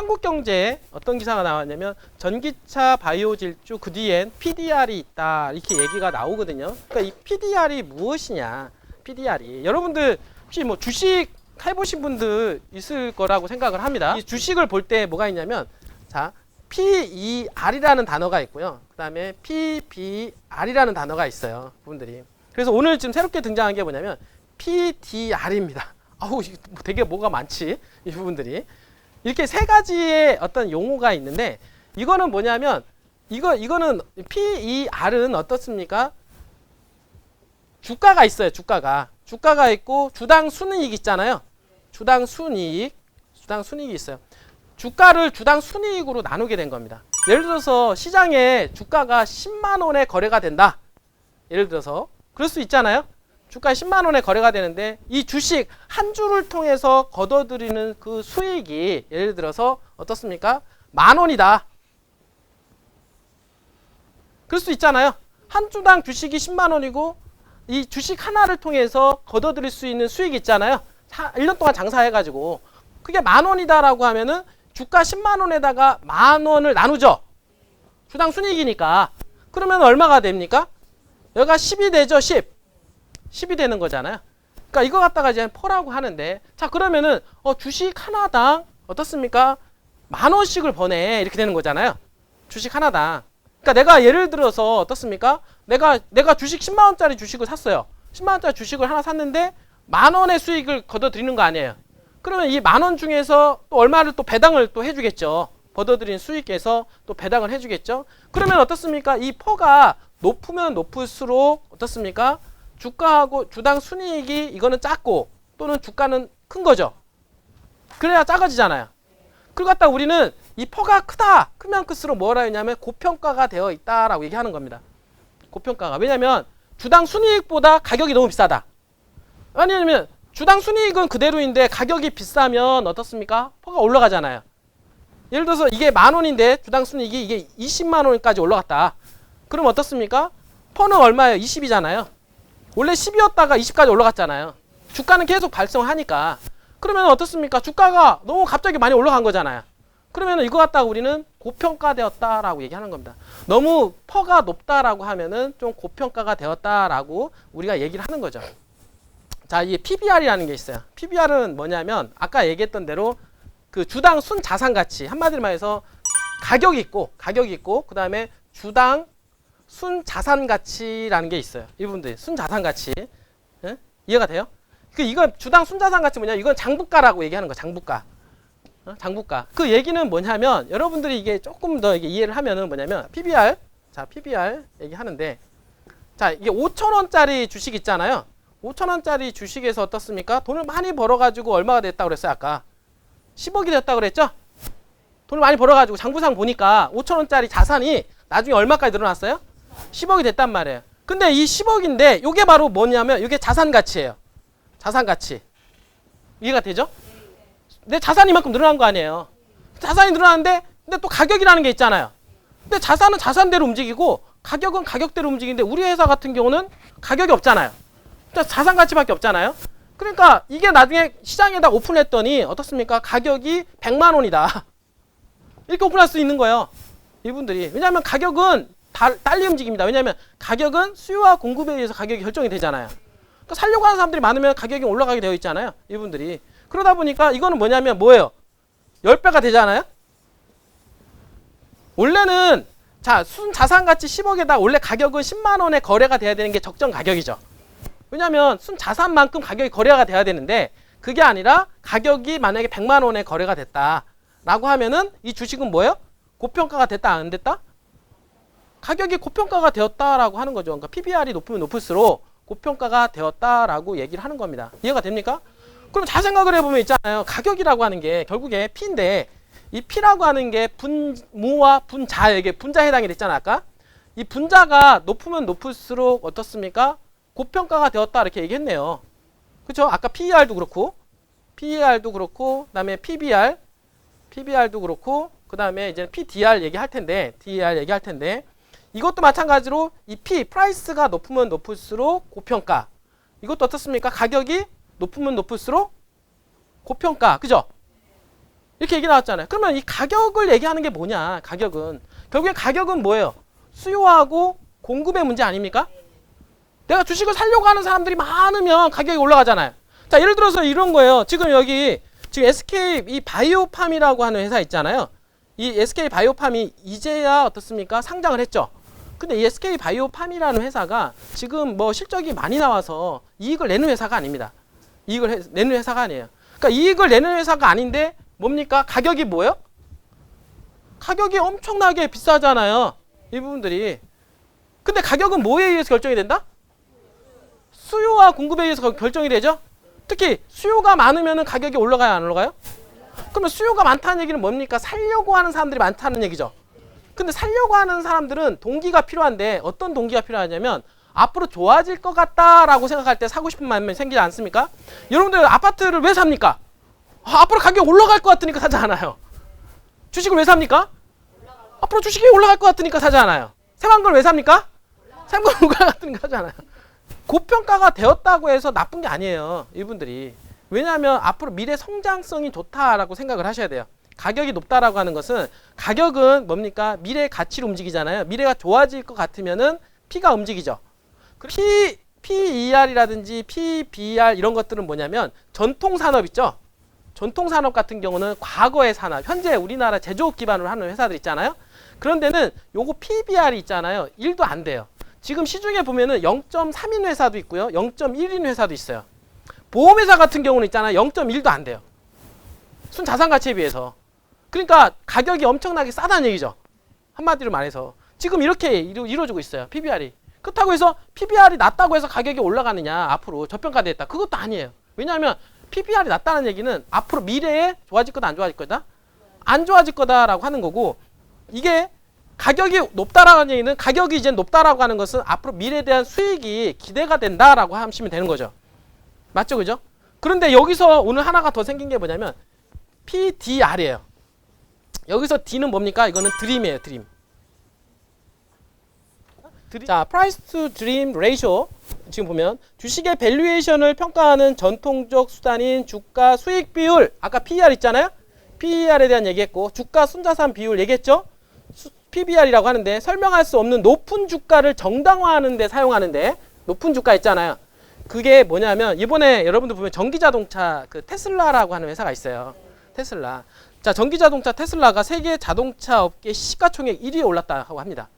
한국경제에 어떤 기사가 나왔냐면 전기차 바이오 질주 그 뒤엔 PDR이 있다 이렇게 얘기가 나오거든요. 그러니까 이 PDR이 무엇이냐? PDR이 여러분들 혹시 뭐 주식 해보신 분들 있을 거라고 생각을 합니다. 이 주식을 볼 때 뭐가 있냐면 자 PER이라는 단어가 있고요. 그 다음에 PBR이라는 단어가 있어요. 분들이. 그래서 오늘 지금 새롭게 등장한 게 뭐냐면 PDR입니다. 아우 되게 뭐가 많지 이 부분들이. 이렇게 세 가지의 어떤 용어가 있는데 이거는 뭐냐면 이거는 PER은 어떻습니까? 주가가 있어요. 주가가 있고 주당 순이익 있잖아요. 주당 순이익이 있어요. 주가를 주당 순이익으로 나누게 된 겁니다. 예를 들어서 시장에 주가가 10만 원에 거래가 된다. 예를 들어서 그럴 수 있잖아요. 주가 10만 원에 거래가 되는데 이 주식 한 주를 통해서 거둬들이는 그 수익이 예를 들어서 어떻습니까? 10,000원이다. 그럴 수 있잖아요. 한 주당 주식이 10만 원이고 이 주식 하나를 통해서 거둬들일 수 있는 수익이 있잖아요. 1년 동안 장사해가지고 그게 10,000원이다라고 하면은 주가 10만 원에다가 10,000원을 나누죠. 주당 순이익이니까. 그러면 얼마가 됩니까? 여기가 10이 되죠. 10이 되는 거잖아요. 그러니까 이거 갖다가 이제 퍼라고 하는데 자 그러면은 주식 하나당 어떻습니까? 10,000원씩을 버네 이렇게 되는 거잖아요. 주식 하나당. 그러니까 내가 예를 들어서 어떻습니까? 내가 주식 10만 원짜리 주식을 샀어요. 10만 원짜리 주식을 하나 샀는데 10,000원의 수익을 거둬들이는 거 아니에요. 그러면 이 10,000원 중에서 또 얼마를 또 배당을 또 해주겠죠. 거둬들인 수익에서 또 배당을 해주겠죠. 그러면 어떻습니까? 이 퍼가 높으면 높을수록 어떻습니까? 주가하고 주당 순이익이 이거는 작고 또는 주가는 큰 거죠. 그래야 작아지잖아요. 그걸 갖다 우리는 이 퍼가 크면 클수록 뭐라 했냐면 고평가가 되어 있다라고 얘기하는 겁니다. 고평가가. 왜냐면 주당 순이익보다 가격이 너무 비싸다. 왜냐면 주당 순이익은 그대로인데 가격이 비싸면 어떻습니까? 퍼가 올라가잖아요. 예를 들어서 이게 10,000원인데 주당 순이익이 이게 20만 원까지 올라갔다. 그럼 어떻습니까? 퍼는 얼마예요? 20이잖아요. 원래 10이었다가 20까지 올라갔잖아요. 주가는 계속 발생하니까. 그러면 어떻습니까? 주가가 너무 갑자기 많이 올라간 거잖아요. 그러면 이거 갖다가 우리는 고평가되었다라고 얘기하는 겁니다. 너무 퍼가 높다라고 하면은 좀 고평가가 되었다라고 우리가 얘기를 하는 거죠. 자, 이 PBR이라는 게 있어요. PBR은 뭐냐면 아까 얘기했던 대로 그 주당 순자산 가치 한마디로 말해서 가격이 있고 그 다음에 주당 순자산 가치라는 게 있어요. 이분들 순자산 가치 예? 이해가 돼요? 이거 주당 순자산 가치 뭐냐? 이건 장부가라고 얘기하는 거. 장부가. 장부가. 그 얘기는 뭐냐면 여러분들이 이게 조금 더 이게 이해를 하면은 뭐냐면 PBR. 자, PBR 얘기하는데 자, 이게 5,000원짜리 주식 있잖아요. 5,000원짜리 주식에서 어떻습니까? 돈을 많이 벌어가지고 얼마가 됐다고 그랬어요, 아까? 10억이 됐다고 그랬죠? 돈을 많이 벌어가지고 장부상 보니까 5,000원짜리 자산이 나중에 얼마까지 늘어났어요? 10억이 됐단 말이에요. 근데 이 10억인데 이게 바로 뭐냐면 이게 자산 가치예요. 자산 가치. 이해가 되죠? 내 자산이 이만큼 늘어난 거 아니에요. 자산이 늘어났는데 근데 또 가격이라는 게 있잖아요. 근데 자산은 자산대로 움직이고 가격은 가격대로 움직이는데 우리 회사 같은 경우는 가격이 없잖아요. 자산 가치밖에 없잖아요. 그러니까 이게 나중에 시장에다 오픈했더니 어떻습니까? 가격이 100만 원이다. 이렇게 오픈할 수 있는 거예요. 이분들이. 왜냐하면 가격은 달리 움직입니다. 왜냐하면 가격은 수요와 공급에 의해서 가격이 결정이 되잖아요. 그러니까 살려고 하는 사람들이 많으면 가격이 올라가게 되어 있잖아요. 이분들이. 그러다 보니까 이거는 뭐냐면 뭐예요? 10배가 되잖아요. 원래는 자, 순자산가치 10억에다 원래 가격은 10만 원에 거래가 돼야 되는 게 적정 가격이죠. 왜냐하면 순자산만큼 가격이 거래가 돼야 되는데 그게 아니라 가격이 만약에 100만 원에 거래가 됐다라고 하면은 이 주식은 뭐예요? 고평가가 됐다 안 됐다? 가격이 고평가가 되었다라고 하는 거죠. 그러니까 PBR이 높으면 높을수록 고평가가 되었다라고 얘기를 하는 겁니다. 이해가 됩니까? 그럼 잘 생각을 해보면 있잖아요. 가격이라고 하는 게 결국에 P인데 이 P라고 하는 게 분모와 분자에게 분자에 해당이 됐잖아요. 아까 이 분자가 높으면 높을수록 어떻습니까? 고평가가 되었다 이렇게 얘기했네요. 그렇죠? 아까 PER도 그렇고 그다음에 PBR도 그렇고 그다음에 이제 PDR 얘기할 텐데 이것도 마찬가지로 이 프라이스가 높으면 높을수록 고평가. 이것도 어떻습니까? 가격이 높으면 높을수록 고평가. 그죠? 이렇게 얘기 나왔잖아요. 그러면 이 가격을 얘기하는 게 뭐냐? 가격은 결국에 가격은 뭐예요? 수요하고 공급의 문제 아닙니까? 내가 주식을 살려고 하는 사람들이 많으면 가격이 올라가잖아요. 자, 예를 들어서 이런 거예요. 지금 여기 지금 SK 이 바이오팜이라고 하는 회사 있잖아요. 이 SK 바이오팜이 이제야 어떻습니까? 상장을 했죠. 근데 이 SK 바이오팜이라는 회사가 지금 뭐 실적이 많이 나와서 이익을 내는 회사가 아닙니다. 내는 회사가 아니에요. 그러니까 이익을 내는 회사가 아닌데 뭡니까? 가격이 뭐예요? 가격이 엄청나게 비싸잖아요. 이 부분들이. 근데 가격은 뭐에 의해서 결정이 된다? 수요와 공급에 의해서 결정이 되죠. 특히 수요가 많으면 가격이 올라가요, 안 올라가요? 그러면 수요가 많다는 얘기는 뭡니까? 살려고 하는 사람들이 많다는 얘기죠. 근데 살려고 하는 사람들은 동기가 필요한데 어떤 동기가 필요하냐면 앞으로 좋아질 것 같다라고 생각할 때 사고 싶은 마음이 생기지 않습니까? 여러분들 아파트를 왜 삽니까? 앞으로 가격이 올라갈 것 같으니까 사지 않아요. 주식을 왜 삽니까? 앞으로 주식이 올라갈 것 같으니까 사지 않아요. 새만금을 왜 삽니까? 새만금을 올라갈 것 같으니까 사지 않아요. 고평가가 되었다고 해서 나쁜 게 아니에요. 이분들이. 왜냐하면 앞으로 미래 성장성이 좋다라고 생각을 하셔야 돼요. 가격이 높다라고 하는 것은 가격은 뭡니까? 미래의 가치로 움직이잖아요. 미래가 좋아질 것 같으면은 P가 움직이죠. PER이라든지 PBR 이런 것들은 뭐냐면 전통 산업 있죠. 전통 산업 같은 경우는 과거의 산업, 현재 우리나라 제조업 기반으로 하는 회사들 있잖아요. 그런 데는 요거 PBR이 있잖아요. 1도 안 돼요. 지금 시중에 보면은 0.3인 회사도 있고요. 0.1인 회사도 있어요. 보험회사 같은 경우는 있잖아요. 0.1도 안 돼요. 순자산가치에 비해서. 그러니까 가격이 엄청나게 싸다는 얘기죠. 한마디로 말해서. 지금 이렇게 이루어지고 있어요. PBR이. 그렇다고 해서 PBR이 낮다고 해서 가격이 올라가느냐. 앞으로 저평가됐다. 그것도 아니에요. 왜냐하면 PBR이 낮다는 얘기는 앞으로 미래에 좋아질 거다 안 좋아질 거다? 안 좋아질 거다라고 하는 거고 이게 가격이 높다라는 얘기는 가격이 이제 높다라고 하는 것은 앞으로 미래에 대한 수익이 기대가 된다라고 하시면 되는 거죠. 맞죠? 그죠? 그런데 여기서 오늘 하나가 더 생긴 게 뭐냐면 PDR이에요. 여기서 D는 뭡니까? 이거는 드림이에요. 드림. 자, Price to Dream Ratio 지금 보면 주식의 밸류에이션을 평가하는 전통적 수단인 주가 수익 비율 아까 PER 있잖아요. PER에 대한 얘기했고 주가 순자산 비율 얘기했죠. PBR이라고 하는데 설명할 수 없는 높은 주가를 정당화하는 데 사용하는데 높은 주가 있잖아요. 그게 뭐냐면 이번에 여러분들 보면 전기자동차 그 테슬라라고 하는 회사가 있어요. 테슬라. 자, 전기자동차 테슬라가 세계 자동차 업계 시가총액 1위에 올랐다고 합니다.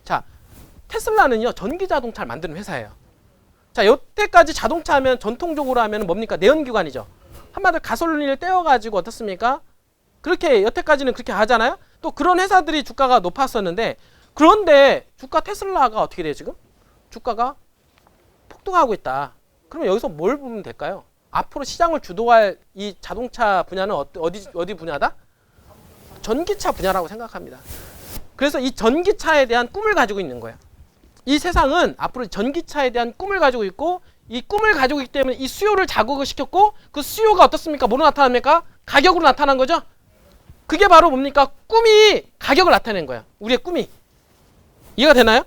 자, 테슬라는요 전기자동차를 만드는 회사예요. 자, 여태까지 자동차 하면 전통적으로 하면 뭡니까? 내연기관이죠. 한마디로 가솔린을 떼어가지고 어떻습니까? 그렇게 여태까지는 그렇게 하잖아요. 또 그런 회사들이 주가가 높았었는데 그런데 주가 테슬라가 어떻게 돼요 지금? 주가가 폭등하고 있다. 그러면 여기서 뭘 보면 될까요? 앞으로 시장을 주도할 이 자동차 분야는 어디 분야다? 전기차 분야라고 생각합니다. 그래서 이 전기차에 대한 꿈을 가지고 있는 거예요. 이 세상은 앞으로 전기차에 대한 꿈을 가지고 있고 이 꿈을 가지고 있기 때문에 이 수요를 자극을 시켰고 그 수요가 어떻습니까? 뭐로 나타납니까? 가격으로 나타난 거죠. 그게 바로 뭡니까? 꿈이 가격을 나타낸 거야. 우리의 꿈이. 이해가 되나요?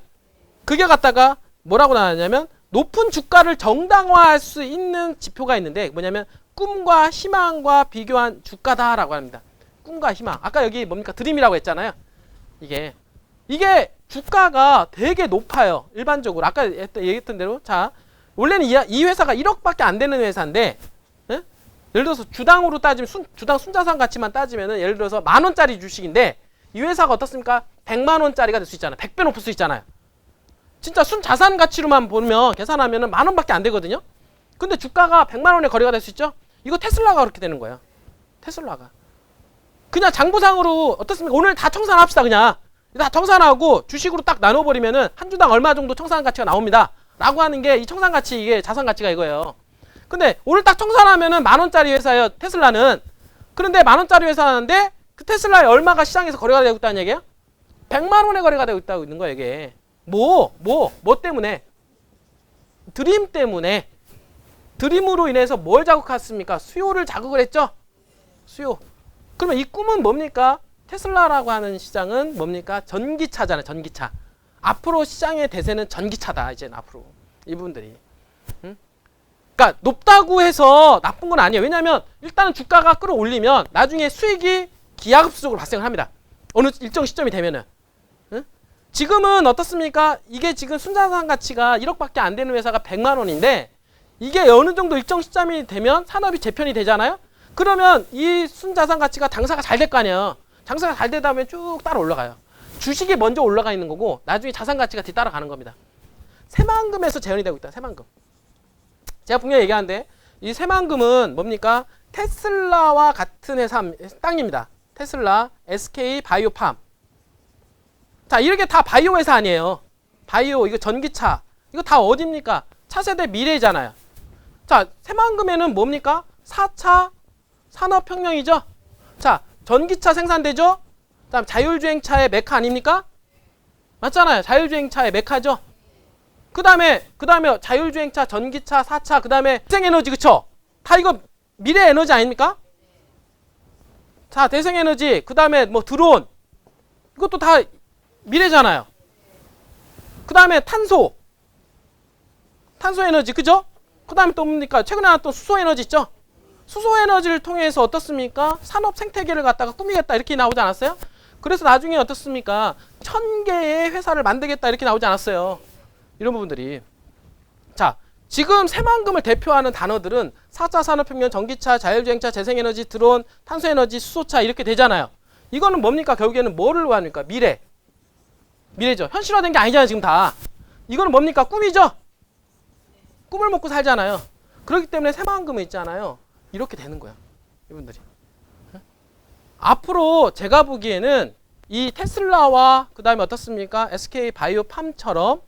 그게 갖다가 뭐라고 나왔냐면 높은 주가를 정당화할 수 있는 지표가 있는데 뭐냐면 꿈과 희망과 비교한 주가다라고 합니다. 꿈과 희망. 아까 여기 뭡니까? 드림이라고 했잖아요. 이게 주가가 되게 높아요. 일반적으로. 아까 얘기했던 대로. 자, 원래는 이 회사가 1억밖에 안 되는 회사인데 예? 예를 들어서 주당으로 따지면 주당 순자산 가치만 따지면은 예를 들어서 10,000원짜리 주식인데 이 회사가 어떻습니까? 100만원짜리가 될 수 있잖아요. 100배 높을 수 있잖아요. 진짜 순자산 가치로만 보면 계산하면은 10,000원밖에 안 되거든요. 근데 주가가 100만원에 거래가 될 수 있죠? 이거 테슬라가 그렇게 되는 거예요. 테슬라가. 그냥 장부상으로 어떻습니까? 오늘 다 청산합시다. 그냥 다 청산하고 주식으로 딱 나눠버리면은 한 주당 얼마 정도 청산 가치가 나옵니다. 라고 하는 게 이 청산 가치 이게 자산 가치가 이거예요. 근데 오늘 딱 청산하면은 10,000원짜리 회사예요. 테슬라는. 그런데 10,000원짜리 회사인데 그 테슬라에 얼마가 시장에서 거래가 되고 있다는 얘기예요? 100만원에 거래가 되고 있다고 있는 거예요. 이게. 뭐 때문에? 드림 때문에. 드림으로 인해서 뭘 자극했습니까? 수요를 자극을 했죠? 수요. 그러면 이 꿈은 뭡니까? 테슬라라고 하는 시장은 뭡니까? 전기차잖아요. 전기차. 앞으로 시장의 대세는 전기차다. 이제는 앞으로. 이 부분들이. 응? 그러니까 높다고 해서 나쁜 건 아니에요. 왜냐하면 일단은 주가가 끌어올리면 나중에 수익이 기하급수적으로 발생을 합니다. 어느 일정 시점이 되면은. 응? 지금은 어떻습니까? 이게 지금 순자산 가치가 1억밖에 안 되는 회사가 100만 원인데 이게 어느 정도 일정 시점이 되면 산업이 재편이 되잖아요. 그러면 이 순자산 가치가 장사가 잘 될 거 아니에요. 장사가 잘 되다 보면 쭉 따라 올라가요. 주식이 먼저 올라가 있는 거고 나중에 자산 가치가 뒤따라가는 겁니다. 새만금에서 재현이 되고 있다. 새만금. 제가 분명히 얘기하는데 이 새만금은 뭡니까? 테슬라와 같은 회사 땅입니다. 테슬라, SK 바이오팜. 자, 이렇게 다 바이오 회사 아니에요. 바이오, 이거 전기차. 이거 다 어디입니까? 차세대 미래잖아요. 자, 새만금에는 뭡니까? 4차 산업혁명이죠. 자, 전기차 생산되죠. 그다음 자율주행차의 메카 아닙니까? 맞잖아요. 자율주행차의 메카죠. 그 다음에 자율주행차, 전기차, 4차, 그 다음에 대생에너지, 그쵸? 다 이거 미래 에너지 아닙니까? 자, 대생에너지, 그 다음에 뭐 드론, 이것도 다 미래잖아요. 그 다음에 탄소에너지, 그죠? 그 다음에 또 뭡니까? 최근에 나왔던 수소에너지 있죠? 수소에너지를 통해서 어떻습니까? 산업 생태계를 갖다가 꾸미겠다 이렇게 나오지 않았어요? 그래서 나중에 어떻습니까? 1000개의 회사를 만들겠다 이렇게 나오지 않았어요? 이런 부분들이. 자, 지금 새만금을 대표하는 단어들은 4차 산업혁명, 전기차, 자율주행차, 재생에너지, 드론, 탄소에너지, 수소차 이렇게 되잖아요. 이거는 뭡니까? 결국에는 뭐를 합니까? 미래죠. 현실화된 게 아니잖아요. 지금 다. 이거는 뭡니까? 꿈이죠. 꿈을 먹고 살잖아요. 그렇기 때문에 새만금은 있잖아요. 이렇게 되는 거야. 이분들이. 앞으로 제가 보기에는 이 테슬라와 그 다음에 어떻습니까? SK 바이오팜처럼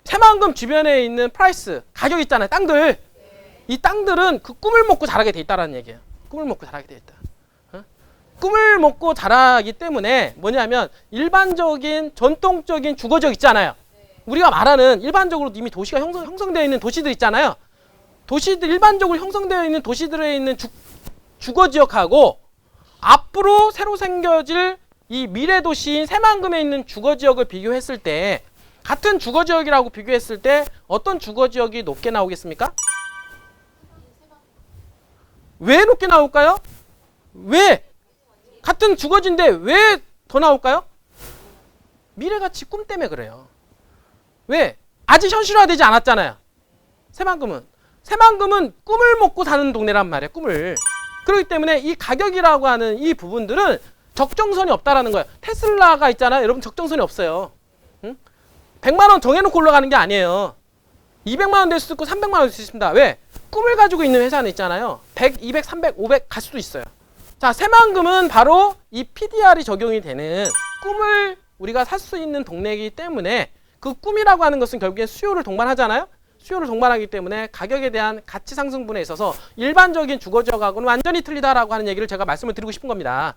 새만금 주변에 있는 프라이스, 가격 있잖아요. 땅들. 이 땅들은 그 꿈을 먹고 자라게 돼 있다는 얘기예요. 꿈을 먹고 자라게 돼 있다. 꿈을 먹고 자라기 때문에 뭐냐면 일반적인 전통적인 주거지역 있잖아요. 우리가 말하는 일반적으로 이미 도시가 형성되어 있는 도시들 있잖아요. 도시들 일반적으로 형성되어 있는 도시들에 있는 주거지역하고 앞으로 새로 생겨질 이 미래 도시인 새만금에 있는 주거지역을 비교했을 때 같은 주거지역이라고 비교했을 때 어떤 주거지역이 높게 나오겠습니까? 왜 높게 나올까요? 왜? 같은 주거지인데 왜 더 나올까요? 미래가치 꿈 때문에 그래요. 왜? 아직 현실화되지 않았잖아요. 새만금은 꿈을 먹고 사는 동네란 말이에요. 꿈을. 그렇기 때문에 이 가격이라고 하는 이 부분들은 적정선이 없다라는 거예요. 테슬라가 있잖아요. 여러분 적정선이 없어요. 100만 원 정해놓고 올라가는 게 아니에요. 200만 원 될 수도 있고 300만 원 될 수 있습니다. 왜? 꿈을 가지고 있는 회사는 있잖아요. 100, 200, 300, 500 갈 수도 있어요. 자, 새만금은 바로 이 PDR이 적용이 되는 꿈을 우리가 살 수 있는 동네이기 때문에 그 꿈이라고 하는 것은 결국엔 수요를 동반하잖아요. 수요를 동반하기 때문에 가격에 대한 가치 상승분에 있어서 일반적인 주거지역하고는 완전히 틀리다라고 하는 얘기를 제가 말씀을 드리고 싶은 겁니다.